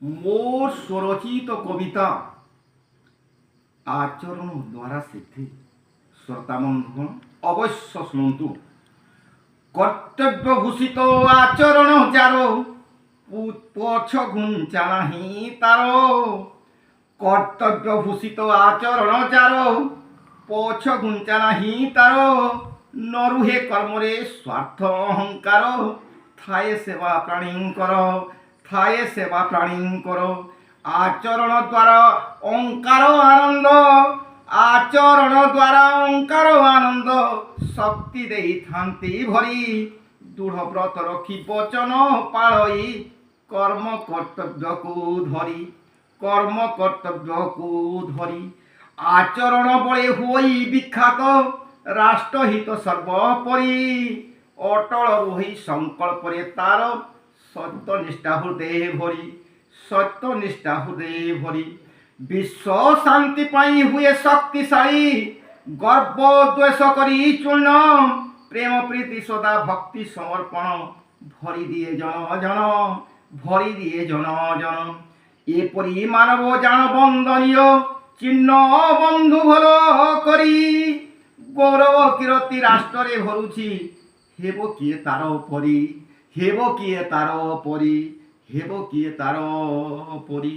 মোর স্বরচিত কবিতা আচরণ দ্বারা সিদ্ধি। শ্রোতা বন্ধুগণ অবশ্য শুনতু। কর্তব্যভূষিত আচরণ যার পছ ঘুঞ্চা নাহি তার। কর্তব্যভূষিত আচরণ যার পছ ঘুঞ্চা নাহি তার। নরুহে কর্মরে স্বার্থ অহংকার। থায়ে সেবা প্রাণীঙ্কর, থায়ে সেবা প্রাণীঙ্কর। আচরণ দ্বারা অঙ্কার আনন্দ, আচরণ দ্বারা অঙ্কার আনন্দ। শক্তি দেই থান্তি ভরি, দৃঢ় ব্রত রখি বচন পালই। কর্ম কর্তব্যকু ধরি, কর্ম কর্তব্যকু ধরি। আচরণ বলে হই বিখ্যাত, রাষ্ট্রহিত সর্বোপরি। অটল রহি সংকল্পরে তার, সত্যনিষ্ঠা হৃদয়ে ভরি, সত্যনিষ্ঠা হৃদয়ে ভরি। বিশ্ব শান্তি পাই হুয়ে শক্তিশালী, গর্ব দ্বেষ করি চূর্ণ। প্রেম প্রীতি সদা ভক্তি সমর্পণ, ভরি দিয়ে জন জন, ভরি দিয়ে জন জন। এপরি মানব জান বন্দনীয়, চিহ্ন বন্ধু ভাল করি। গৌরব কীর্তি রাষ্ট্রে ভরুছি, হেব কিয়ে তার পরি, হেব কিয়ে তার পরি, হেব কিয়ে তার পরি।